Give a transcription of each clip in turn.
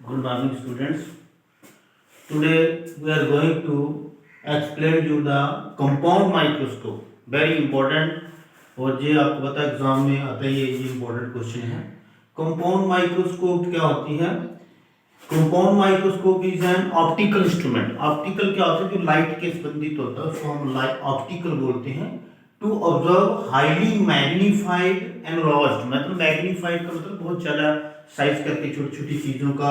Good morning, students. Today we are going to explain you the compound microscope. Very important. और ये आपको पता है एग्जाम में आता है, ये इम्पोर्टेंट क्वेश्चन है. कंपाउंड माइक्रोस्कोप क्या होती है? Compound microscope is an optical instrument. Optical क्या होता है? जो लाइट के संबंधित होता है उसको हम लाइट ऑप्टिकल बोलते हैं. टू ऑब्जर्व हाईली मैग्नीफाइड एनलॉज्ड, मतलब मैग्नीफाइड का मतलब बहुत ज़्यादा साइज करके छोटी छोटी चीज़ों का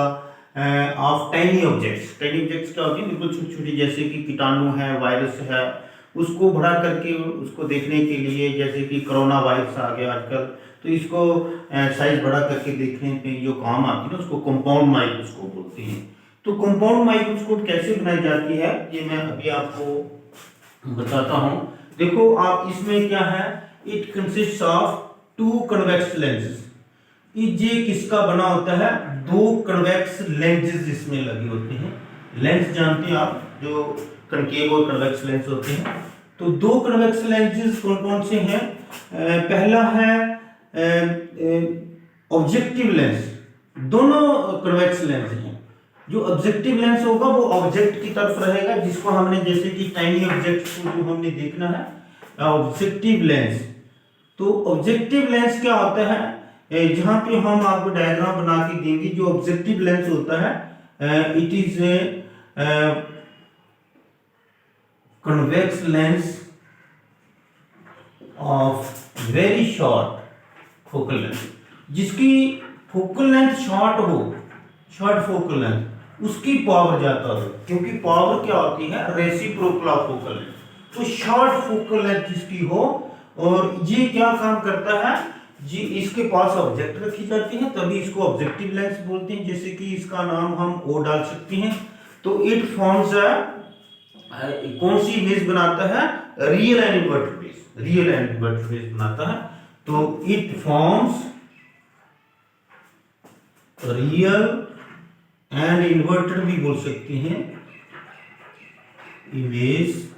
of tiny objects. Tiny objects क्या होती है? बिल्कुल छोटी छोटी, जैसे कि कीटाणु है, वायरस है, उसको बढ़ा करके उसको देखने के लिए, जैसे कि कोरोना वायरस आ गया आजकल, तो इसको साइज बढ़ा करके देखने पे जो काम आती है ना, उसको कंपाउंड माइक्रोस्कोप बोलते हैं. तो कंपाउंड माइक्रोस्कोप कैसे बनाई जाती है ये मैं अभी आपको बताता हूँ. देखो आप, इसमें क्या है? It consist of two convex lenses. ये किसका बना होता है? दो कन्वेक्स लेंसेज इसमें लगे होते हैं. लेंस जानते हैं आप, जो कनकेव और कन्वेक्स लेंस होते हैं. तो दो कन्वेक्स लेंसेज कौन कौन से हैं? पहला है ऑब्जेक्टिव लेंस. दोनों कन्वेक्स लेंस हैं. जो ऑब्जेक्टिव लेंस होगा वो ऑब्जेक्ट की तरफ रहेगा, जिसको हमने, जैसे कि टाइनी ऑब्जेक्ट को जो हमने देखना है, ऑब्जेक्टिव लेंस. तो ऑब्जेक्टिव लेंस क्या होता है? जहां पे हम आपको डायग्राम बना के देंगे. जो ऑब्जेक्टिव लेंस होता है, it is convex lens of very short focal length. जिसकी फोकल लेंथ शॉर्ट हो, शॉर्ट फोकल लेंथ, उसकी पावर ज्यादा हो, क्योंकि पावर क्या होती है? Reciprocal of focal length. तो शॉर्ट फोकल लेंथ जिसकी हो, और ये क्या काम करता है जी? इसके पास ऑब्जेक्ट रखी जाती है, तभी इसको ऑब्जेक्टिव लेंस बोलते हैं. जैसे कि इसका नाम हम ओ डाल सकते हैं. तो इट फॉर्म्स कौन सी इमेज बनाता है? Real and inverted image. Real and inverted image बनाता है. तो it forms real and inverted भी बोल सकते हैं इमेज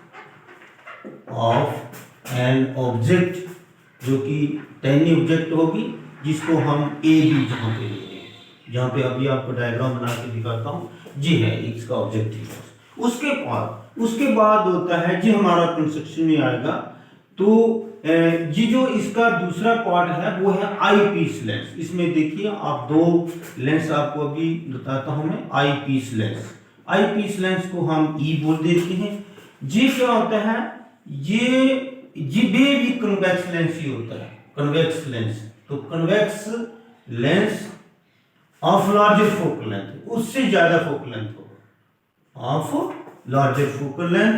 ऑफ एन ऑब्जेक्ट, जो कि टाइनी ऑब्जेक्ट होगी, जिसको हम ए बी जहां पे ले रहे हैं, जहां पे अभी आपको डायग्राम बना के दिखाता हूं, जी है इसका ऑब्जेक्टिव. उसके बाद होता है जी, हमारा कंस्ट्रक्शन में आएगा. तो जी जो इसका दूसरा पार्ट है वो है आई पीस लेंस. इसमें देखिए आप, दो लेंस आपको अभी बताता हूं मैं. आई पीस लेंस, आई पीस लेंस को हम ई बोल देते हैं. जी क्या होता है? ये भी कन्वेक्स लेंस ही होता है, कन्वेक्स लेंस. तो convex lens of larger focal length, उससे ज्यादा फोकल लेंथ होगा, ऑफ लार्जर फोकल लेंथ.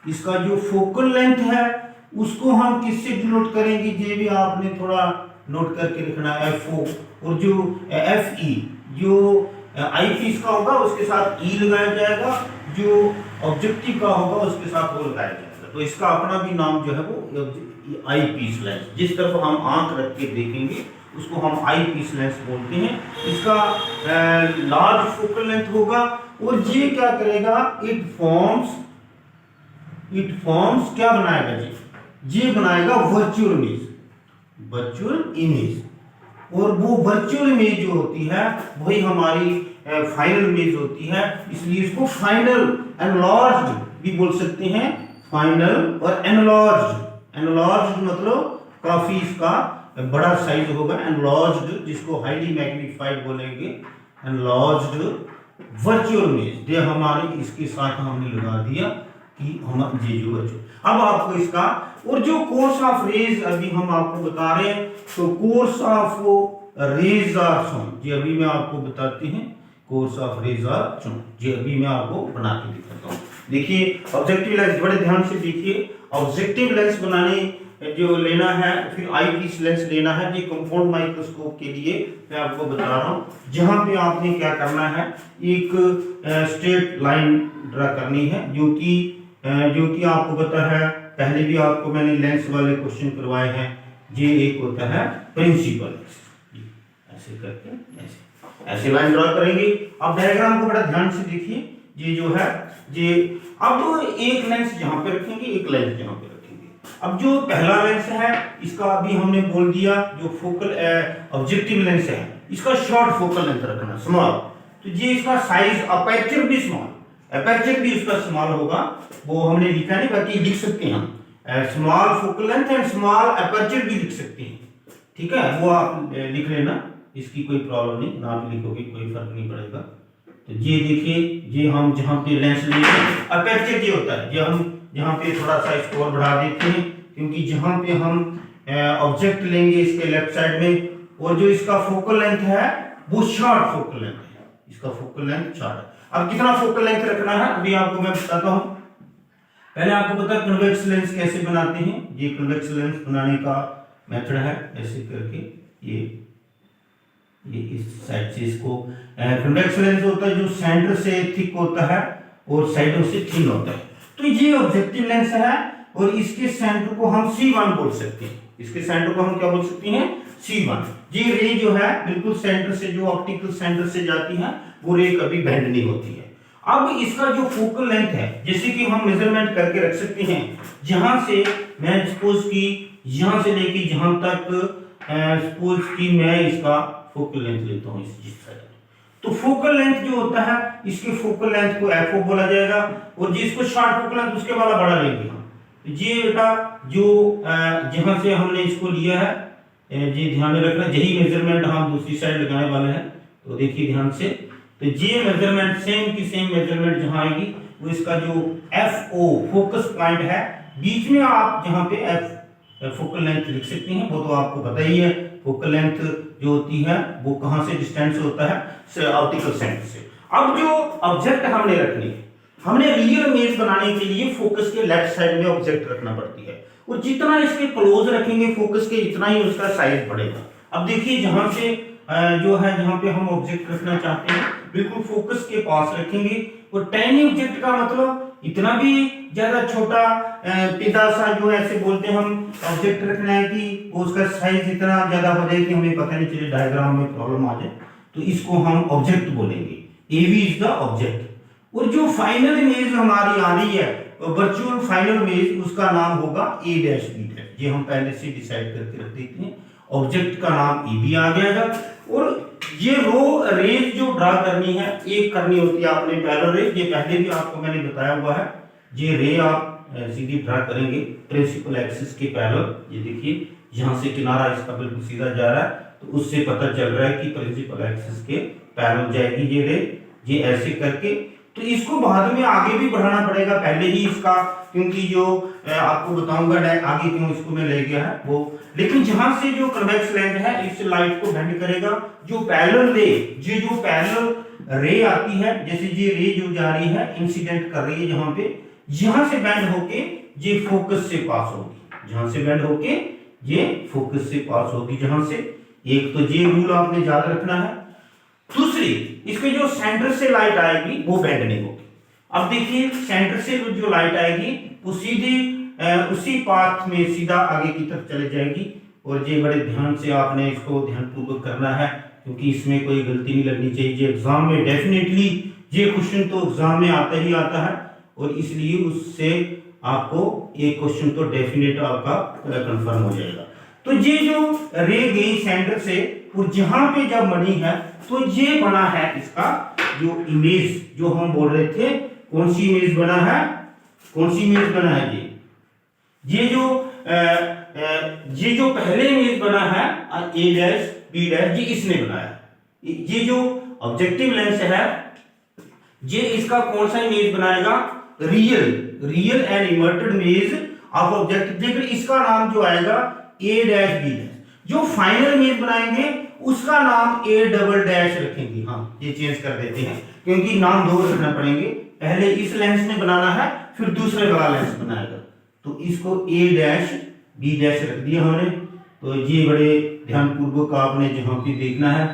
इसका जो फोकल लेंथ है उसको हम किससे डिनोट करेंगे? ये भी आपने थोड़ा नोट करके रखना है, FO. और जो FE, जो आई पीस का होगा उसके साथ E लगाया जाएगा, जो ऑब्जेक्टिव का होगा उसके साथ वो लगाया जाएगा. तो इसका अपना भी नाम जो है वो आई पीस लेंस. जिस तरफ हम आंख रख के देखेंगे उसको हम आई पीस लेंस बोलते हैं. इसका लार्ज फोकल लेंथ होगा. और ये क्या करेगा? इट फॉर्म्स क्या बनाएगा जी? ये बनाएगा वर्चुअल इमेज, वर्चुअल इमेज. और वो वर्चुअल इमेज जो होती है वही हमारी फाइनल इमेज होती है. इसलिए इसको फाइनल एनलार्ज्ड भी बोल सकते हैं. फाइनल और एनलार्ज्ड. एनलार्ज्ड मतलब काफी इसका बड़ा साइज होगा. एनलार्ज्ड जिसको हाईली मैग्नीफाइड बोलेंगे, एनलार्ज्ड वर्चुअल इमेज. ये हमारी इसके साथ हमने लगा दिया कि हम ये जो वर्चुअल. अब आपको इसका, और जो कोर्स ऑफ रेज अभी हम आपको बता रहे हैं, तो course of rays are shown. जी अभी मैं आपको बताते हैं course of rays are shown. जी अभी मैं आपको बना के दिखाता हूँ. देखिए ऑब्जेक्टिव लेंस, बड़े ध्यान से देखिए. ऑब्जेक्टिव लेंस बनाने जो लेना है, फिर आई पीस लेंस लेना है. ये कंपाउंड माइक्रोस्कोप के लिए मैं आपको बता रहा हूँ. जहां पे आपने क्या करना है, एक स्ट्रेट लाइन ड्रा करनी है, जो कि आपको पता है, पहले भी आपको मैंने लेंस वाले क्वेश्चन करवाए हैं. ये एक होता है प्रिंसिपल. ऐसे करके ऐसे लाइन ड्रा करेंगे. अब डायग्राम को बड़ा ध्यान से देखिए. ये जो है, ये अब तो एक लेंस यहाँ पे रखेंगे, एक लेंस यहाँ पे रखेंगे. अब जो पहला लेंस है इसका अभी हमने बोल दिया, जो फोकल ऑब्जेक्टिव लेंस है इसका शॉर्ट फोकल लेंथ रखना, स्मॉल. तो ये इसका साइज अपर्चर भी स्मॉल, अपर्चर भी इसका स्मॉल होगा, वो हमने लिखा नहीं, बाकी लिख सकते हैं हम small focal length and small aperture भी लिख सकते हैं, ठीक है, वो आप लिख लेना, इसकी कोई प्रॉब्लम नहीं, ना भी लिखोगे कोई फर्क नहीं पड़ेगा। तो ये देखिए, ये हम जहाँ पे लेंस लेंगे अपर्चर ये होता है, ये हम यहाँ पे थोड़ा सा इसको और बढ़ा देते हैं, क्योंकि जहाँ पे हम ऑब्जेक्ट लेंगे इसके लेफ्ट साइड में, और जो इसका फोकल लेंथ है वो शॉर्ट फोकल लेंथ है, इसका फोकल लेंथ शॉर्ट है। अब कितना फोकल लेंथ रखना है अभी आपको मैं बताता हूँ। पहले आपको पता है कन्वेक्स लेंस कैसे बनाते हैं, ये कन्वेक्स लेंस बनाने का मेथड है, ऐसे करके ये इस साइड से इसको कन्वेक्स लेंस होता है जो सेंटर से थिक होता है और साइडों से थिन होता है। तो ये ऑब्जेक्टिव लेंस है और इसके सेंटर को हम C1 बोल सकते हैं, इसके सेंटर को हम क्या बोल सकते हैं, C1। ये रे जो है बिल्कुल सेंटर से, जो ऑप्टिकल सेंटर से जाती है वो रे कभी बेंड नहीं होती है। अब इसका जो फोकल लेंथ है, जैसे कि हम मेजरमेंट करके रख सकते हैं, जहां से मैं सपोज की यहां से लेके जहां तक सपोज की मैं इसका फोकल लेंथ लेता हूं इस जिस साइड, तो फोकल लेंथ जो होता है इसके फोकल लेंथ को एफओ बोला जाएगा, और जिसको शॉर्ट फोकल लेंथ उसके वाला बड़ा लेंगे हम। तो ये बेटा जो जहां से हमने इसको लिया है, ये ध्यान में रखना, यही मेजरमेंट हम दूसरी साइड लगाने वाले हैं, तो देखिए ध्यान से, तो ये मेजरमेंट सेम की सेम मेजरमेंट जहां आएगी वो इसका जो एफओ फोकस पॉइंट है, बीच में आप जहां पे एफ फोकल लेंथ लिख सकते हैं, वो तो आपको पता ही है, फोकल लेंथ जो होती है वो कहां से डिस्टेंस होता है, ऑप्टिकल सेंटर से। अब जो ऑब्जेक्ट हमने रखनी है, हमने रियल इमेज बनाने के लिए फोकस के लेफ्ट साइड में ऑब्जेक्ट रखना पड़ती है, और जितना इसके क्लोज रखेंगे फोकस के इतना ही उसका साइज बढ़ेगा। अब देखिए जहां से जो है, जहां पे हम ऑब्जेक्ट रखना चाहते हैं बिल्कुल फोकस के पास रखेंगे, और टाइनी ऑब्जेक्ट का मतलब इतना भी ज्यादा छोटा पिदा सा जो ऐसे बोलते हैं हम ऑब्जेक्ट रखना है कि उसका साइज इतना ज्यादा हो जाए कि हमें पता नहीं चले, डायग्राम में प्रॉब्लम आ जाए, तो इसको हम ऑब्जेक्ट बोलेंगे, एवी इज द ऑब्जेक्ट। और जो फाइनल इमेज हमारी आ रही है वर्चुअल फाइनल इमेज, उसका नाम होगा ए डैश बी डैश, ये हम पहले से डिसाइड करके रख देते हैं, ऑब्जेक्ट का नाम ए बी आ गया। और ये रो रेज जो ड्रा करनी है, एक करनी होती है आपने पैरेलल रेज, ये पहले भी आपको मैंने बताया हुआ है, ये रे आप सीधी ड्रा करेंगे प्रिंसिपल एक्सिस के पैरेलल, ये देखिए यहां से किनारा इसका बिल्कुल सीधा जा रहा है, तो उससे पता चल रहा है कि प्रिंसिपल एक्सिस के पैरेलल जाएगी ये रे, ये ऐसे करके। तो इसको बाद में आगे भी बढ़ाना पड़ेगा, पहले ही इसका, क्योंकि जो आपको बताऊंगा आगे क्यों इसको मैं ले गया है वो, लेकिन जहां से जो कन्वेक्स लेंस है इस लाइट को बेंड करेगा, जो पैरेलल रे, ये जो पैरेलल रे आती है, जैसे ये रे जो जा रही है इंसिडेंट कर रही है जहां पे, यहां से बेंड होके ये फोकस से पास होगी, जहां से बेंड होके ये फोकस से पास होगी, जहां से, एक तो ये रूल आपने याद रखना है। दूसरी, इसके जो सेंटर से लाइट आएगी वो बेंड नहीं होगी। अब देखिए सेंटर से जो लाइट आएगी वो सीधी उसी पाथ में सीधा आगे की तरफ चले जाएगी, और ये बड़े ध्यान से आपने इसको ध्यानपूर्वक करना है, क्योंकि इसमें कोई गलती नहीं लगनी चाहिए। ये एग्जाम में डेफिनेटली, ये क्वेश्चन तो एग्जाम में आता ही आता है, और इसलिए उससे आपको एक क्वेश्चन तो डेफिनेट आपका कंफर्म हो जाएगा। तो ये जो रे गई सेंटर से और जहां पे जब बनी है, तो ये बना है इसका जो इमेज, जो हम बोल रहे थे कौन सी इमेज बना है, कौन सी इमेज बना है, ये जो पहले इमेज बना है ए डैश बी डैश, ये इसने बनाया। ये जो ऑब्जेक्टिव लेंस है ये इसका कौन सा इमेज बनाएगा, real and inverted image of object, देखिए इसका नाम जो आएगा ए डैश बी डैश। जो फाइनल इमेज बनाएंगे उसका नाम ए डबल डैश रखेंगे, हाँ ये चेंज कर देते हैं क्योंकि नाम दो रखना पड़ेंगे, पहले इस लेंस ने बनाना है फिर दूसरे वाला लेंस बनाएगा, तो इसको ए डैश बी डैश रख दिया हमने। तो ये बड़े ध्यानपूर्वक आपने जहां पे देखना है।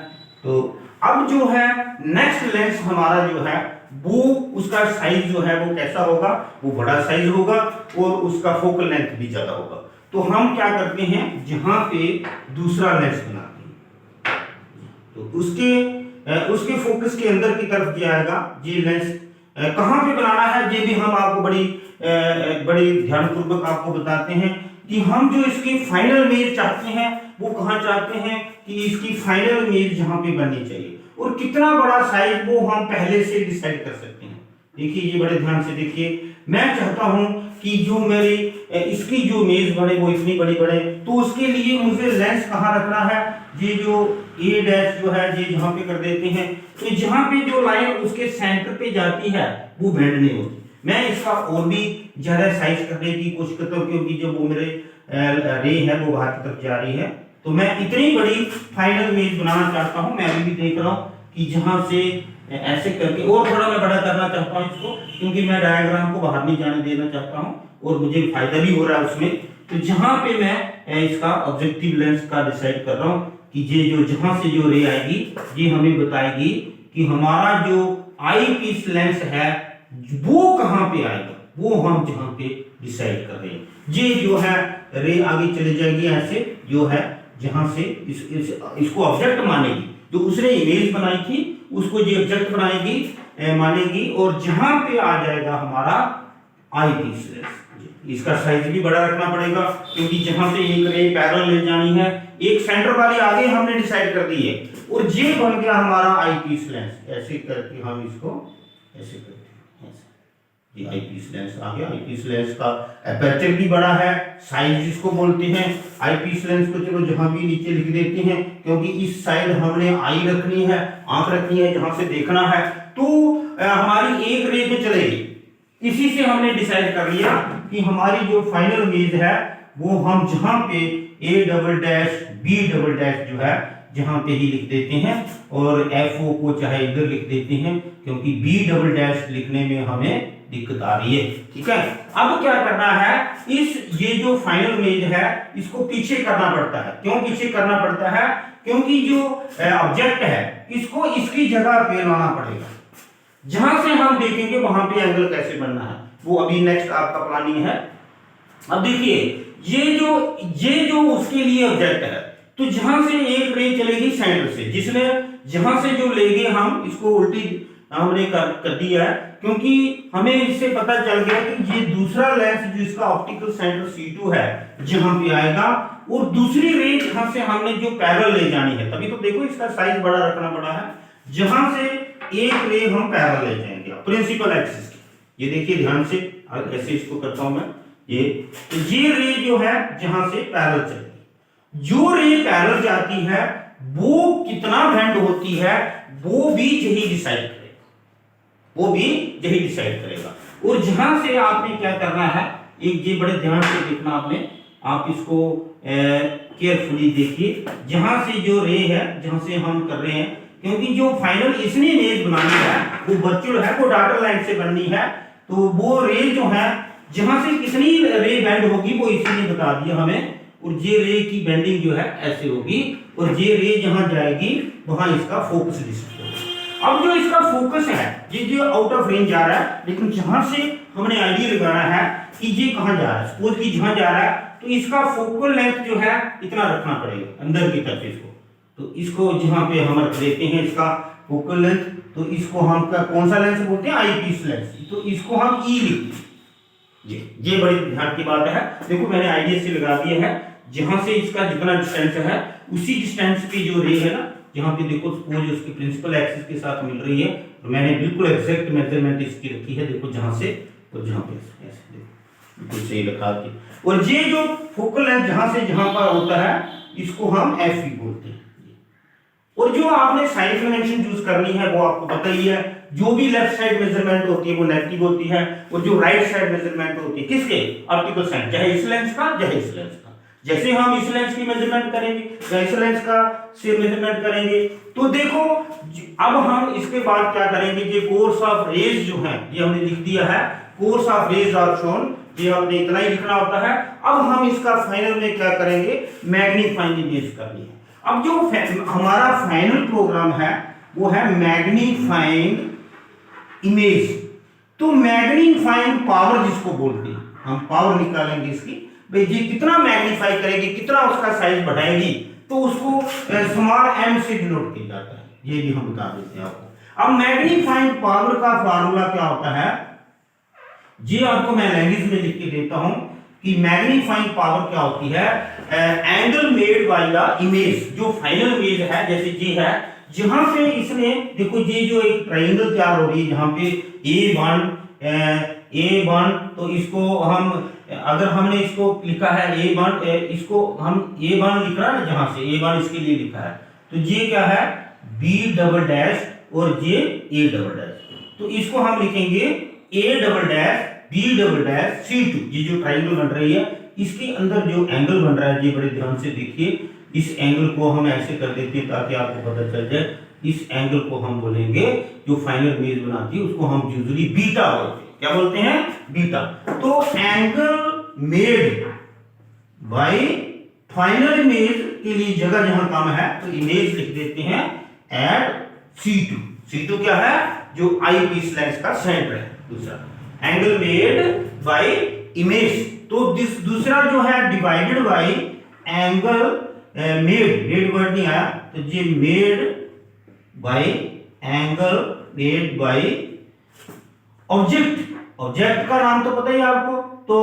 तो अब जो है नेक्स्ट लेंस हमारा जो है वो उसका साइज जो है वो कैसा होगा, वो बड़ा साइज होगा और उसका फोकल लेंथ भी ज्यादा होगा। तो हम क्या करते हैं, जहां पे दूसरा लेंस बनाते हैं तो उसके फोकस के अंदर की तरफ जाएगा। ये लेंस कहां पे बनाना है ये भी हम आपको बड़ी ध्यानपूर्वक आपको बताते हैं कि हम जो इसकी फाइनल इमेज चाहते हैं वो कहाँ चाहते हैं कि इसकी फाइनल इमेज जहाँ पे बननी चाहिए, और कितना बड़ा साइज वो हम पहले से डिसाइड कर सकते हैं। देखिए ये बड़े ध्यान से देखिए, मैं चाहता हूं कि जो मेरी इसकी जो इमेज बने वो इतनी बड़ी बने, तो उसके लिए मुझे लेंस कहाँ रखना है, ये जो ए डैश जो है ये जहाँ पे कर देते हैं, तो जहाँ पे जो लाइन उसके सेंटर पे जाती है वो बेंड नहीं होती। मैं इसका और भी ज्यादा साइज करने की कोशिश करता हूँ, क्योंकि जब वो मेरे रे है वो बाहर की तरफ जा रही है, तो मैं इतनी बड़ी फाइनल इमेज बनाना चाहता हूँ। मैं अभी भी देख रहा हूँ कि जहां से ऐसे करके और थोड़ा मैं बड़ा करना चाहता हूँ इसको, क्योंकि मैं डायग्राम को बाहर नहीं जाने देना चाहता हूँ और मुझे फायदा भी हो रहा है उसमें। तो जहां पे मैं इसका ऑब्जेक्टिव लेंस का डिसाइड कर रहा हूँ कि ये जो जहां से जो रे आएगी ये हमें बताएगी कि हमारा जो आई पीस लेंस है वो कहाँ पे आएगा, वो हम जहां पे डिसाइड कर रहे हैं। ये जो है रे आगे चले जाएगी ऐसे, जो है जहां से इसको ऑब्जेक्ट मानेगी, जो उसने इमेज बनाई थी उसको ये ऑब्जेक्ट बनाएगी, मानेगी, और जहां पे आ जाएगा हमारा आई पीस लेंस। इसका साइज भी बड़ा रखना पड़ेगा, क्योंकि जहां से एक रे पैरेलल ले जानी है, एक सेंटर वाली आगे हमने डिसाइड कर दी है, और ये बन गया हमारा आई पीस लेंस। ऐसे करके हम इसको ऐसे करते हैं, ये आई पीस लेंस आ गया। आई पीस लेंस का एपर्चर भी बड़ा है, साइज जिसको बोलते हैं। आई पीस लेंस को चलो जहां भी नीचे लिख देते हैं, क्योंकि इस साइड हमने आई रखनी है, आंख रखनी है जहां से देखना है, तो हमारी एक रे तो चलेगी। इसी से हमने डिसाइड कर लिया कि हमारी जो फाइनल इमेज है वो हम जहां पे A double dash B double dash जो है जहां पे ही लिख देते हैं, और एफ ओ को चाहे इधर लिख देते हैं, क्योंकि बी डबल डैश लिखने में हमें दिक्कत आ रही है। ठीक है, अब क्या करना है, इस ये जो फाइनल इमेज है इसको पीछे करना पड़ता है। क्यों पीछे करना पड़ता है, क्योंकि जो ऑब्जेक्ट है इसको इसकी जगह पे लाना पड़ेगा, जहां से हम देखेंगे वहां पे एंगल कैसे बनना है, वो अभी नेक्स्ट आपका प्लानिंग है। अब देखिए ये जो उसके लिए ऑब्जेक्ट है, तो जहां से एक रे चलेगी सेंटर से, जिसने जहां से जो लेंगे हम इसको उल्टी हमने कर दिया है, क्योंकि हमें इससे पता चल गया कि ये दूसरा लेंस जो इसका ऑप्टिकल सेंटर C2 है जहां पे आएगा, और दूसरी रे जहां से हमने जो पैरेलल ले जानी है, तभी तो देखो इसका साइज बड़ा रखना पड़ा है, जहां से एक रे हम पैरेलल ले जाएंगे प्रिंसिपल एक्सिस की। ये देखिए ध्यान से, ऐसे इसको करता हूं मैं, ये तो ये रे जो है जहां से पैरेलल चलेगी, जो रे पैरेलल जाती है वो कितना बेंड होती है वो भी यही डिसाइड करेगा, वो भी यही डिसाइड करेगा। और जहां से आपने क्या करना है, एक ये बड़े ध्यान से देखना आपने, आप इसको केयरफुली देखिए, जहां से जो रे है जहां से हम कर रहे हैं, क्योंकि जो फाइनल इसने इमेज बनानी है वो वर्चुअल है, वो डाटा लाइन से बननी है, तो वो रे जो है जहां से कितनी रे बेंड होगी वो इसी ने बता दिया हमें, और ये रे की बेंडिंग जो है ऐसे होगी, और ये रे जहां जाएगी वहां इसका फोकस डिस्टेंस होगा। अब जो इसका फोकस है ये जो आउट ऑफ रेंज जा रहा है, लेकिन जहां से हमने आइडिया लगाना है कि ये कहां जा रहा है, सपोज कि जहां जा रहा है तो इसका फोकल लेंथ जो है इतना रखना पड़ेगा अंदर की तरफ इसको, तो इसको जहां पे हम रख देते हैं इसका फोकल लेंथ, तो इसको हम कौन सा लेंस बोलते हैं, आई पीस लेंस, तो इसको हम ई लिखते हैं। ये बड़ी ध्यान की बात है, देखो मैंने आइडिया से लगा दिया है, जहां से इसका जितना डिस्टेंस है उसी डिस्टेंस पे जो रे है ना, जहां पे देखो सपोज उसकी प्रिंसिपल एक्सिस के साथ मिल रही है, तो मैंने बिल्कुल एग्जैक्ट मेजरमेंट इसकी रखी है, देखो जहां से और जहां पे ऐसे देखो बिल्कुल सही रखा के, और ये जो फोकल लेंथ जहां से जहां पर होता है इसको हम एफ बोलते हैं। और जो आपने साइड डायमेंशन चूज करनी है वो आपको पता ही है, जो भी लेफ्ट साइड मेजरमेंट होती है वो नेगेटिव होती है, और जो राइट साइड मेजरमेंट होती है किसके, ऑप्टिकल साइड, चाहे इस लेंस का चाहे इस लेंस का। जैसे हम इस लेंस की मेजरमेंट करेंगे या इस लेंस का से मेजरमेंट करेंगे, तो देखो अब हम इसके बाद क्या करेंगे, ये कोर्स ऑफ रेज जो है ये हमने लिख दिया है, course of rays are shown, ये हमने इतना ही लिखना होता है। अब हम इसका फाइनल में क्या करेंगे, मैग्नीफाइंग इमेज करनी है। अब जो हमारा फाइनल प्रोग्राम है वो है मैग्नीफाइंग इमेज, तो मैग्नीफाइंग पावर जिसको बोलते हैं, हम पावर निकालेंगे इसकी, भाई ये कितना मैग्नीफाई करेगी, कितना उसका साइज बढ़ाएगी, तो उसको स्मॉल m से डिनोट किया जाता है, ये भी हम बता देते हैं आपको। अब मैग्नीफाइंग पावर का फार्मूला क्या होता है, ये आपको मैं लैंग्वेज में लिख के देता हूं कि मैग्नीफाइंग पावर क्या होती है, angle made by the image, जो फाइनल इमेज है जैसे ये है, जहां पे इसने देखो ये जो एक ट्रायंगल तैयार हो रही है जहां पे A1 तो इसको हम अगर हमने इसको लिखा है A1, इसको हम A1 लिख रहा है ना, जहां से A1 इसके लिए लिखा है, तो ये क्या है B डबल डैश और ये A डबल डैश, तो इसको हम लिखेंगे A double dash B double dash C2। ये जो ट्रायंगल बन रही है इसके अंदर जो एंगल बन रहा है, ये बड़े ध्यान से देखिए, इस एंगल को हम ऐसे कर देते हैं ताकि आपको पता चल जाए, इस एंगल को हम बोलेंगे जो फाइनल इमेज बनाती है उसको हम यूजुअली बीटा बोलते हैं। क्या बोलते हैं? बीटा। तो angle made by final image के लिए जगह जहां काम है तो इमेज लिख देते हैं एट C2। C2 क्या है? जो आई पीस लेंस का सेंटर है। दूसरा एंगल मेड बाय इमेज, तो दूसरा जो है divided by angle made word नहीं आया, तो ये made by angle made by object का नाम तो पता ही आपको, तो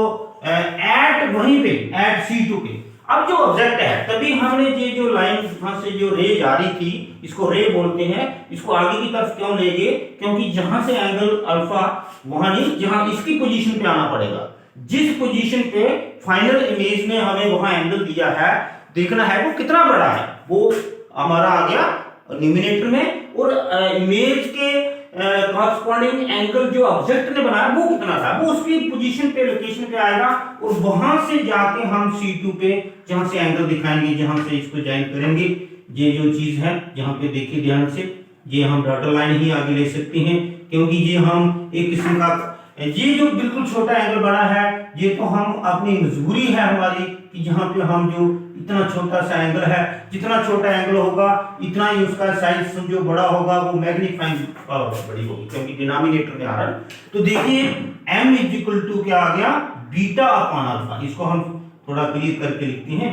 एट वहीं पे एट C2 पे। अब जो ऑब्जेक्ट है तभी हमने ये जो लाइन वहां से जो रे जा रही थी इसको रे बोलते हैं, इसको आगे की तरफ क्यों ले गए? क्योंकि जहां से एंगल अल्फा वहां नहीं, जहां इसकी पोजीशन पे आना पड़ेगा, जिस पोजीशन पे फाइनल इमेज ने हमें वहां एंगल दिया है देखना है वो कितना बड़ा है, वो हमारा आ गया न्यूमिनेटर में, और इमेज के कॉरस्पॉन्डिंग एंगल जो ऑब्जेक्ट ने बनाया वो कितना था, वो उसकी पोजीशन पे लोकेशन पे आएगा, और वहां से जाके हम C2 पे जहां से एंगल दिखाएंगे, जहां से इसको ज्वाइन करेंगे, ये जो चीज है जहां पे देखिए ध्यान से, ये हम डॉटर लाइन ही आगे ले सकते हैं, क्योंकि ये हम एक किस्म का, ये जो बिल्कुल छोटा एंगल बना है ये तो हम अपनी मजबूरी है हमारी कि जहां पे हम जो इतना छोटा सा एंगल है, जितना छोटा एंगल होगा इतना ही उसका साइज समझो बड़ा होगा, वो मैग्नीफाइंग पावर बड़ी होगी क्योंकि डिनोमिनेटर में आ रहा है। तो देखिए m इज इक्वल टू क्या आ गया, बीटा अपॉन अल्फा, इसको हम थोड़ा क्लियर करके लिखते हैं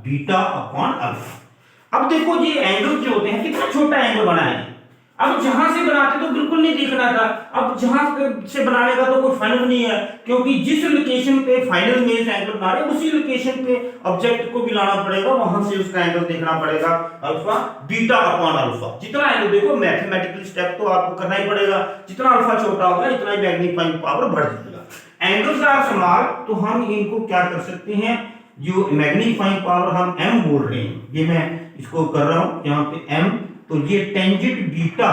बीटा अपॉन अल्फा। अब देखो ये एंगल जो होते हैं कितना छोटा एंगल बना है, अब जहां से बनाते तो बिल्कुल नहीं देखना था, अब जहां से बनाने का तो कोई फाइनल नहीं है, क्योंकि जिस लोकेशन पे फाइनल इमेज एंगल बना रहे उसी लोकेशन पे ऑब्जेक्ट को भी लाना पड़ेगा, वहां से उसका एंगल देखना पड़ेगा अल्फा बीटा अपॉन अल्फा। जितना एंगल देखो मैथमेटिकल स्टेप तो आपको करना ही पड़ेगा, जितना अल्फा छोटा होगा इतना ही मैग्नीफाइंग पावर बढ़ जाएगा। एंगल्स आर स्मॉल तो हम इनको क्या कर सकते हैं, जो मैग्नीफाइंग पावर हम m बोल रहे हैं, ये मैं इसको कर रहा हूं यहाँ पे m, तो ये tangent beta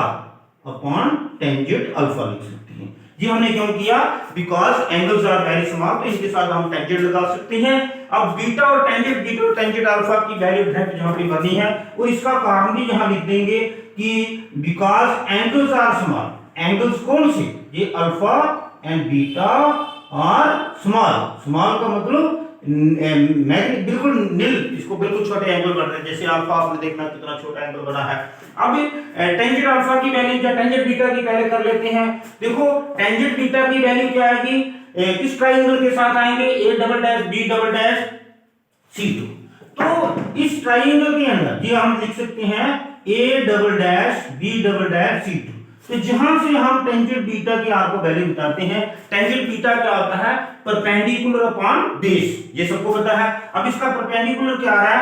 upon tangent alpha लिख सकते हैं। ये हमने क्यों किया, because angles are very small, तो इसके साथ हम टेंजेंट लगा सकते हैं। अब बीटा और टेंजेंट अल्फा की वैल्यू डायरेक्ट जहां पे बनी है, और इसका कारण भी यहां लिख देंगे कि because angles are small, angles कौन से, ये alpha and beta are small का मतलब बिल्कुल नील, इसको बिल्कुल छोटे एंगल बन रहे हैं, जैसे अल्फा आपने देखना कितना छोटा एंगल बना है। अब टेंजेंट अल्फा की वैल्यू या टेंजेंट बीटा की पहले कर लेते हैं। देखो टेंजेंट बीटा की वैल्यू क्या आएगी, किस ट्रायंगल के साथ आएंगे, A double dash B double dash C2। तो इस ट्रायंगल के अंदर ये हम लिख सकते हैं A double dash B double dash C2। तो जहां से हम टेंजेंट बीटा की आपको वैल्यू बताते हैं, टेंजेंट बीटा क्या होता है, परपेंडिकुलर अपॉन बेस, ये सबको पता है। अब इसका परपेंडिकुलर क्या आ रहा है,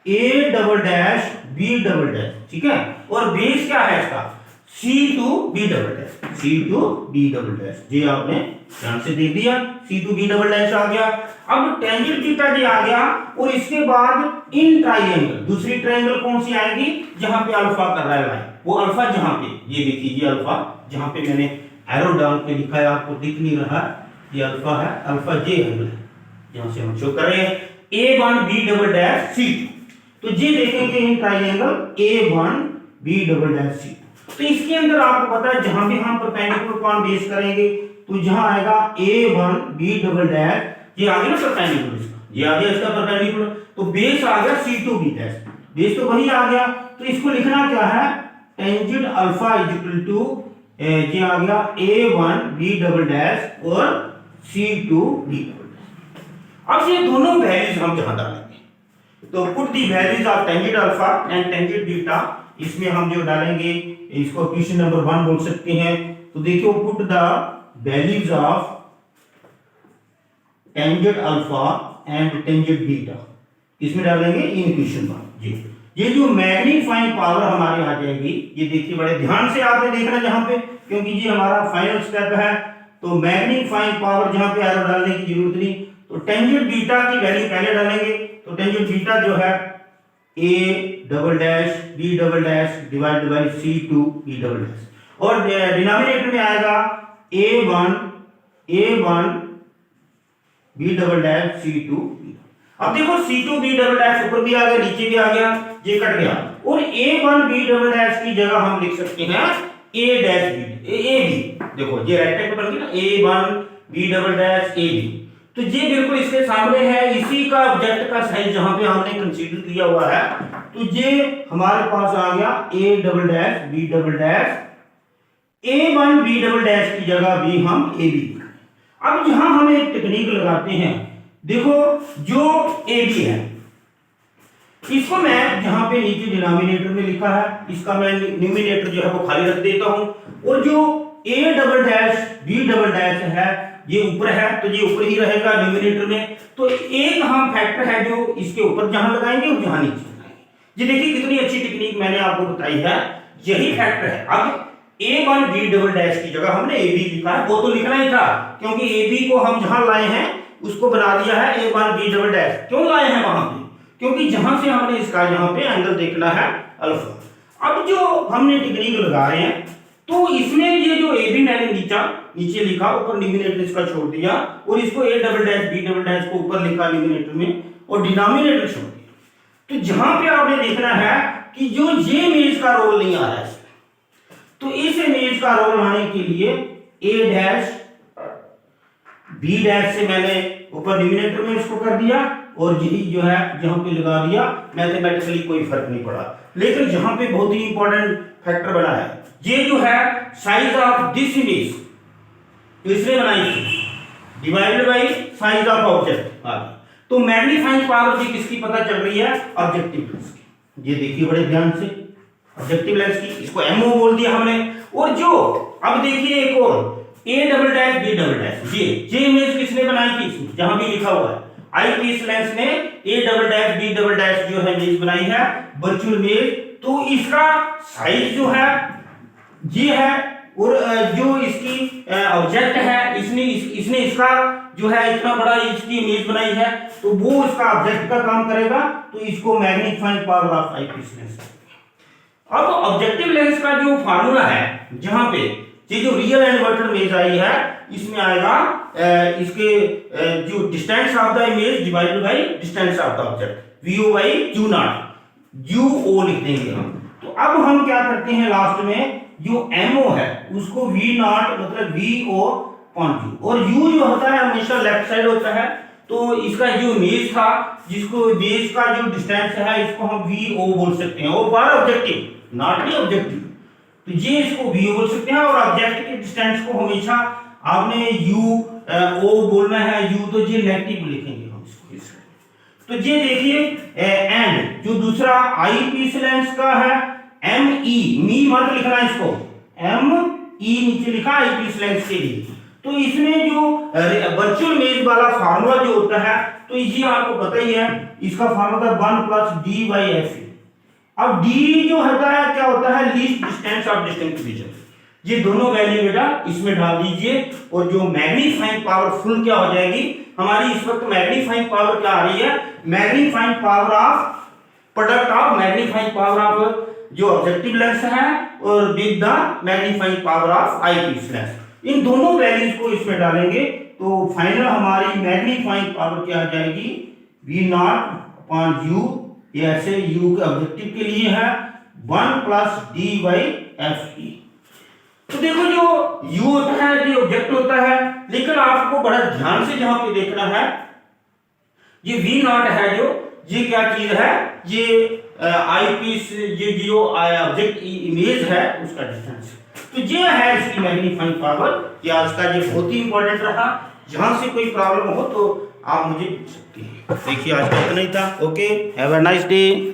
A double dash B double dash, ठीक है, और बेस क्या है इसका C2 B double dash, C2 B double dash, ये आपने ध्यान से देख दिया, C2 B डबल डैश आ गया। अब टेंजेंट बीटा जी आ गया, और इसके बाद इन ट्रायंगल, दूसरी ट्रायंगल कौन सी आएगी, जहां पे अल्फा कर रहा है लाइन, वो अल्फा जहां पे, ये देखिए ये अल्फा जहां पे मैंने एरो डाल के लिखा है, आपको दिख नहीं रहा, ये अल्फा है, अल्फा जे एंगल है, यहां से हम शो कर रहे हैं A1 B double dash C2। तो ये देखेंगे in triangle A1 B double dash C2। तो इसके अंदर आपको पता है जहां भी हम परपेंडिकुलर अपॉन बेस करेंगे तो जहां आएगा A1 B डबल डैश, ये आ गया ना परपेंडिकुलर, इसका ये आ गया इसका परपेंडिकुलर, तो बेस आ गया C2 B डैश, बेस तो वही आ गया। तो इसको लिखना क्या है, tangent alpha is equal to, ये आ गया A1 B डबल डैश और C2 B डबल डैश। अब ये दोनों वैल्यूज हम जहां डालेंगे, तो put the values of tangent alpha and tangent beta, इसमें हम जो डालेंगे इसको क्वेश्चन नंबर 1 बोल सकते हैं। तो देखिए put the values of tangent alpha and tangent beta, इसमें डालेंगे इन इक्वेशन वन जी। ये जो मैग्नीफाइंग पावर हमारे आ जाएगी, ये देखिए बड़े ध्यान से आपने देखना जहां पे, क्योंकि ये हमारा फाइनल स्टेप है। तो मैग्नीफाइंग पावर जहां पे एरो डालने की जरूरत नहीं, तो टेंजेंट बीटा की वैल्यू पहले डालेंगे। तो टेंजेंट बीटा जो है a double dash b double dash divide by c2 b double dash, और डिनोमिनेटर में आएगा a1 b double dash c2। अब देखो c2 b डबल डैश ऊपर भी आ गया, नीचे भी आ गया, ये कट गया, और a1 b डबल डैश की जगह हम लिख सकते हैं a dash b a b। देखो ये राइट हैंड पर बन गया ना, a1 b double dash a b। तो ये बिल्कुल इसके सामने है, इसी का ऑब्जेक्ट का साइज जहां पे हमने कंसीडर किया हुआ है। तो ये हमारे पास आ गया a double dash b double dash, a1 b double dash की जगह भी हम a b। अब यहां हम एक टेक्निक लगाते हैं। देखो जो a b है, इसको मैं यहां पे नीचे डिनोमिनेटर में लिखा है, इसका मैं न्यूमरेटर जो है वो खाली रख देता हूं, और जो a double dash b double dash है ये ऊपर है, तो ये ऊपर ही रहेगा न्यूमरेटर में। तो एक हम फैक्टर है जो इसके ऊपर जहां लगाएंगे और जहां नीचे लगाएंगे। ये देखिए कितनी अच्छी टेक्निक मैंने आपको बताई है, यही फैक्टर है। अब a1 b डबल डैश की जगह हमने ab लिखा है, वो तो लिखना ही था, क्योंकि ab को हम जहां लाए हैं उसको बना दिया है a1 b डबल डैश। क्यों लाए हैं वहां पे? क्योंकि जहां से हमने इसका यहां पे एंगल देखना है अल्फा। अब जो हमने टेक्निक लगा रहे हैं, तो इसमें ये जो ए बी मैंने नीचे लिखा, ऊपर न्यूमरेटर इसका छोड़ दिया, और इसको A double dash B double dash को ऊपर लिखा न्यूमरेटर में, और डिनोमिनेटर छोड़ दिया। तो जहां पे आपने देखना है कि जो ये इमेज का रोल नहीं आ रहा है, तो इस इमेज का रोल आने के लिए ए डैश बी डैश से मैंने ऊपर न्यूमरेटर में इसको कर दिया, और यही जो है जहां पे लगा दिया। मैथमेटिकली कोई फर्क नहीं पड़ा, लेकिन जहां पे बहुत ही इंपॉर्टेंट फैक्टर बना है, ये जो है साइज ऑफ दिस इमेज, तो इसने बनाई divided by size of object. तो मैग्नीफाइंग पावर जी किसकी पता चल रही है? ऑब्जेक्टिव लेंस की। ये देखिए बड़े ध्यान से, ऑब्जेक्टिव लेंस की, इसको एमओ बोल दिया हमने। और जो अब देखिए एक और A double dash B double dash, ये इमेज किसने बनाई थी? जहां भी लिखा हुआ है आईपीस लेंस ने A double dash B double dash जो है इमेज बनाई है, वर्चुअल इमेज। तो इसका साइज जो है ये है, और जो इसकी ऑब्जेक्ट है, इसने इसका जो है इतना बड़ा इसकी इमेज बनाई है, तो वो इसका ऑब्जेक्ट का काम करेगा। तो इसको magnifying power of eyepiece lens. अब ऑब्जेक्टिव लेंस का जो फार्मूला है, जहां पे ये जो रियल एंड वर्चुअल इमेज आई है, इसमें आएगा इसके जो distance of the image divided by distance of the object, VO by Q not, UO लिख देंगे हम। तो अब हम क्या करते हैं, लास्ट में जो MO है उसको V नॉट मतलब VO अपॉन U, और U जो होता है हमेशा लेफ्ट साइड होता है। तो इसका जो इमेज था, जिसको इमेज का जो डिस्टेंस है, इसको हम VO बोल सकते हैं, वो बार ऑब्जेक्टिव नॉट भी ऑब्जेक्टिव, तो ये इसको VO बोल सकते हैं। और ऑब्जेक्ट के डिस्टेंस को हमेशा आपने UO बोलना है, U तो ये नेगेटिव लिखेंगे हम इसको इस। तो ये देखिए एंड जो दूसरा आईपीस लेंस का है ME, मी मत लिखना इसको, ME नीचे लिखा आईपीस लेंस के लिए। तो इसमें जो वर्चुअल इमेज वाला फार्मूला जो होता है, तो ये आपको पता ही है, इसका फार्मूला 1 + d/f। अब d जो होता है क्या होता है, least distance of distinct vision. ये दोनों वैल्यू बेटा इसमें डाल दीजिए, और जो मैग्नीफाइंग पावर फुल क्या हो जाएगी हमारी, इस वक्त मैग्नीफाइंग पावर क्या आ रही है, magnifying power of product of magnifying power of जो ऑब्जेक्टिव लेंस है और with the magnifying power of eyepiece lens. इन दोनों वैल्यूज को इसमें डालेंगे, तो फाइनल हमारी मैग्नीफाइंग पावर क्या आ जाएगी, V नॉट अपॉन U, ये ऐसे U के ऑब्जेक्टिव के लिए है 1 + d/f। तो देखो जो U होता है ये ऑब्जेक्ट होता है, लेकिन आपको बड़ा ध्यान से जहां पे देखना है, ये V नॉट है जो, ये क्या चीज है, ये आईपीस ये जो ऑब्जेक्ट इमेज है उसका डिस्टेंस। तो ये है इसकी मैग्नीफाइंग पावर। ये आज का ये बहुत ही इंपॉर्टेंट रहा, जहां से कोई प्रॉब्लम हो तो आप मुझे पूछ सकते हैं। देखिए आज का इतना ही था। Okay, have a nice day.